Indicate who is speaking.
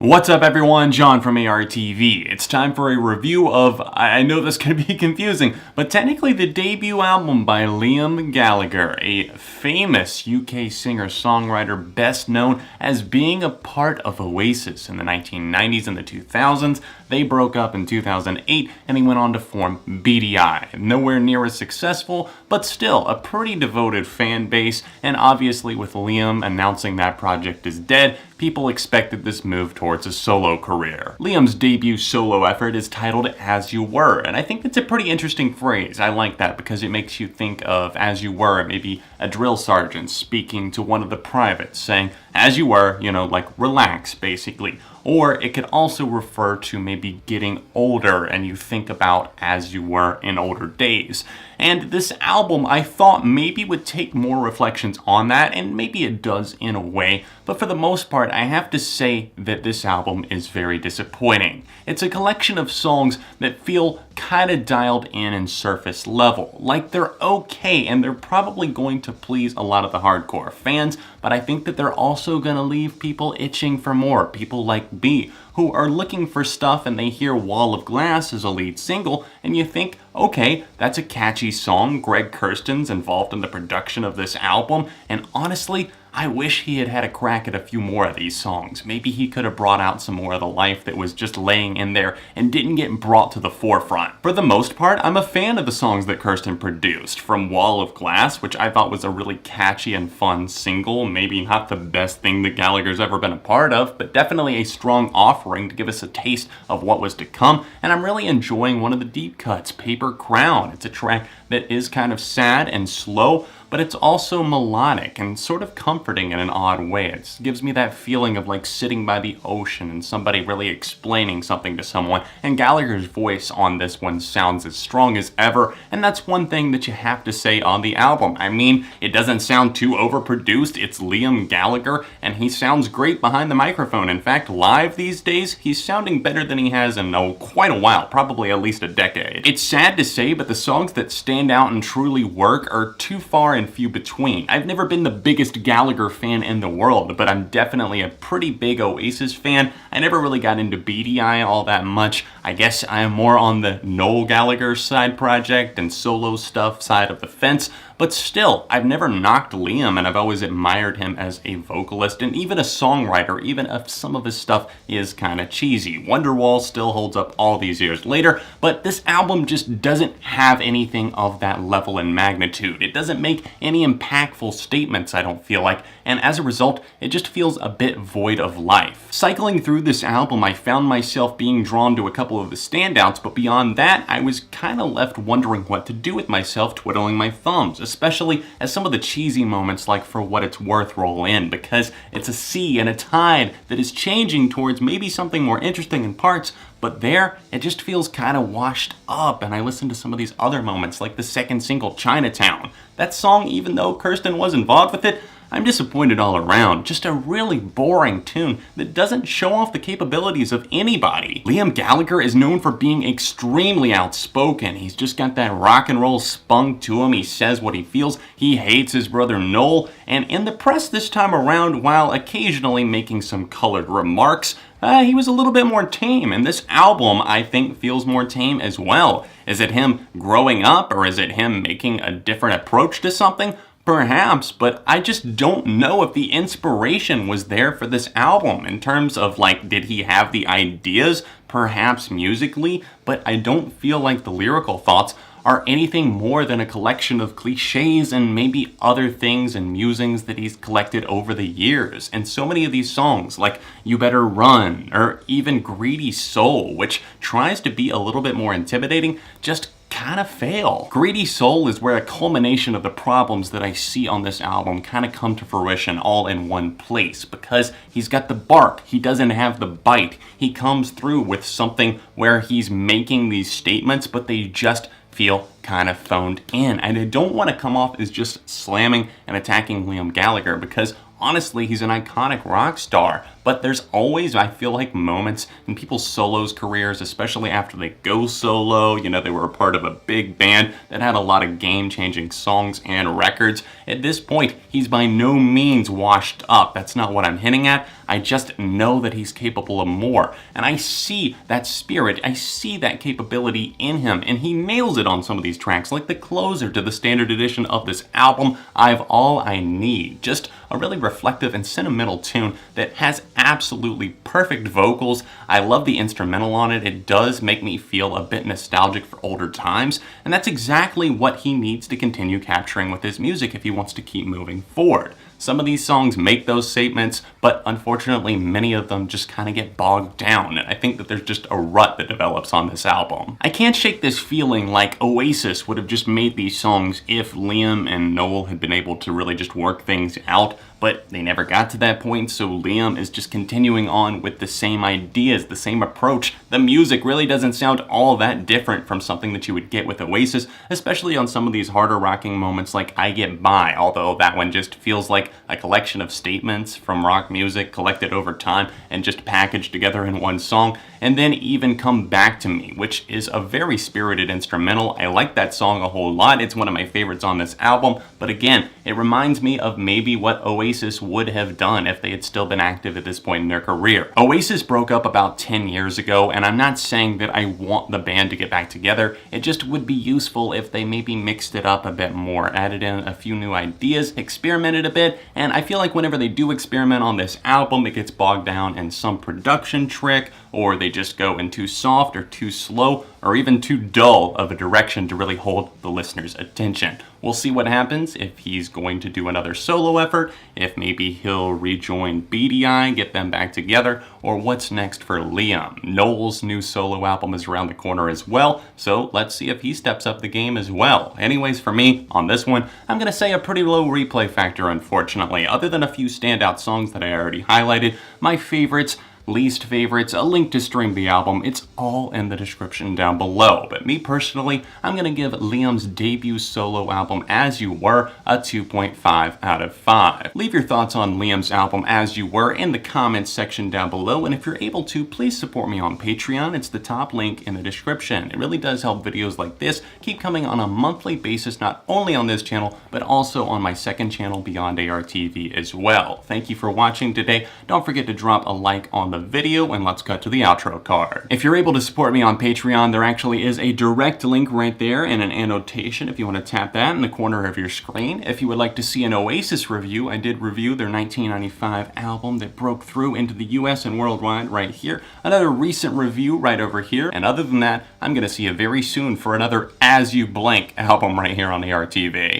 Speaker 1: What's up everyone, John from ARTV. It's time for a review of, I know this can be confusing, but technically the debut album by Liam Gallagher, a famous UK singer-songwriter best known as being a part of Oasis in the 1990s and the 2000s. They broke up in 2008 and he went on to form Beady Eye. Nowhere near as successful, but still a pretty devoted fan base, and obviously with Liam announcing that project is dead, people expected this move towards a solo career. Liam's debut solo effort is titled As You Were, and I think it's a pretty interesting phrase. I like that because it makes you think of as you were, maybe a drill sergeant speaking to one of the privates saying, as you were, like relax basically. Or it could also refer to maybe getting older and you think about as you were in older days. And this album I thought maybe would take more reflections on that, and maybe it does in a way, but for the most part I have to say that this album is very disappointing. It's a collection of songs that feel kinda dialed in and surface level. Like they're okay and they're probably going to please a lot of the hardcore fans, but I think that they're also gonna leave people itching for more. People like B, who are looking for stuff and they hear Wall of Glass as a lead single and you think, okay, that's a catchy song. Greg Kurstin's involved in the production of this album, and honestly, I wish he had had a crack at a few more of these songs. Maybe he could have brought out some more of the life that was just laying in there and didn't get brought to the forefront. For the most part, I'm a fan of the songs that Kurstin produced, from Wall of Glass, which I thought was a really catchy and fun single, maybe not the best thing that Gallagher's ever been a part of, but definitely a strong offering to give us a taste of what was to come, and I'm really enjoying one of the deep cuts, Paper Crown. It's a track that is kind of sad and slow, but it's also melodic and sort of comforting in an odd way. It gives me that feeling of like sitting by the ocean and somebody really explaining something to someone, and Gallagher's voice on this one sounds as strong as ever, and that's one thing that you have to say on the album. I mean, it doesn't sound too overproduced. It's Liam Gallagher, and he sounds great behind the microphone. In fact, live these days, he's sounding better than he has in quite a while, probably at least a decade. It's sad to say, but the songs that stand out and truly work are too far and few between. I've never been the biggest Gallagher fan in the world, but I'm definitely a pretty big Oasis fan. I never really got into Beady Eye all that much. I guess I am more on the Noel Gallagher side project and solo stuff side of the fence, but still, I've never knocked Liam, and I've always admired him as a vocalist and even a songwriter, even if some of his stuff is kinda cheesy. Wonderwall still holds up all these years later, but this album just doesn't have anything of that level and magnitude. It doesn't make any impactful statements, I don't feel like, and as a result, it just feels a bit void of life. Cycling through this album, I found myself being drawn to a couple of the standouts, but beyond that, I was kinda left wondering what to do with myself, twiddling my thumbs, especially as some of the cheesy moments like For What It's Worth roll in, because it's a sea and a tide that is changing towards maybe something more interesting in parts, but there, it just feels kind of washed up, and I listen to some of these other moments, like the second single, Chinatown. That song, even though Kurstin was involved with it, I'm disappointed all around. Just a really boring tune that doesn't show off the capabilities of anybody. Liam Gallagher is known for being extremely outspoken. He's just got that rock and roll spunk to him. He says what he feels. He hates his brother Noel. And in the press this time around, while occasionally making some colored remarks, he was a little bit more tame, and this album, I think, feels more tame as well. Is it him growing up, or is it him making a different approach to something? Perhaps, but I just don't know if the inspiration was there for this album in terms of like, did he have the ideas, perhaps musically, but I don't feel like the lyrical thoughts are anything more than a collection of cliches and maybe other things and musings that he's collected over the years. And so many of these songs, like You Better Run, or even Greedy Soul, which tries to be a little bit more intimidating, just kind of fail. Greedy Soul is where a culmination of the problems that I see on this album kind of come to fruition all in one place, because he's got the bark, he doesn't have the bite. He comes through with something where he's making these statements, but they just feel kind of phoned in. And I don't want to come off as just slamming and attacking Liam Gallagher, because Honestly, he's an iconic rock star, but there's always, I feel like, moments in people's solos careers, especially after they go solo, they were a part of a big band that had a lot of game-changing songs and records. At this point, he's by no means washed up. That's not what I'm hinting at. I just know that he's capable of more, and I see that spirit, I see that capability in him, and he nails it on some of these tracks, like the closer to the standard edition of this album, I've All I Need. Just a really reflective and sentimental tune that has absolutely perfect vocals. I love the instrumental on it. It does make me feel a bit nostalgic for older times, and that's exactly what he needs to continue capturing with his music if he wants to keep moving forward. Some of these songs make those statements, but unfortunately many of them just kind of get bogged down, and I think that there's just a rut that develops on this album. I can't shake this feeling like Oasis would have just made these songs if Liam and Noel had been able to really just work things out, but they never got to that point, so Liam is just continuing on with the same ideas, the same approach. The music really doesn't sound all that different from something that you would get with Oasis, especially on some of these harder rocking moments like I Get By, although that one just feels like a collection of statements from rock music collected over time and just packaged together in one song. And then even Come Back to Me, which is a very spirited instrumental. I like that song a whole lot. It's one of my favorites on this album, but again, it reminds me of maybe what Oasis would have done if they had still been active at this point in their career. Oasis broke up about 10 years ago, and I'm not saying that I want the band to get back together. It just would be useful if they maybe mixed it up a bit more, added in a few new ideas, experimented a bit, and I feel like whenever they do experiment on this album, it gets bogged down in some production trick, or they just go in too soft or too slow or even too dull of a direction to really hold the listener's attention. We'll see what happens if he's going to do another solo effort, if maybe he'll rejoin Beady Eye, get them back together, or what's next for Liam. Noel's new solo album is around the corner as well, so let's see if he steps up the game as well. Anyways, for me, on this one, I'm going to say a pretty low replay factor, unfortunately. Other than a few standout songs that I already highlighted, my favorites, least favorites, a link to stream the album, it's all in the description down below. But me personally, I'm going to give Liam's debut solo album As You Were a 2.5 out of 5. Leave your thoughts on Liam's album As You Were in the comments section down below, and if you're able to, please support me on Patreon. It's the top link in the description. It really does help videos like this keep coming on a monthly basis, not only on this channel, but also on my second channel, Beyond ARTV, as well. Thank you for watching today. Don't forget to drop a like on the video, and let's cut to the outro card. If you're able to support me on Patreon, there actually is a direct link right there and an annotation if you want to tap that in the corner of your screen. If you would like to see an Oasis review, I did review their 1995 album that broke through into the US and worldwide right here. Another recent review right over here, and other than that, I'm going to see you very soon for another As You Blank album right here on the ARTV.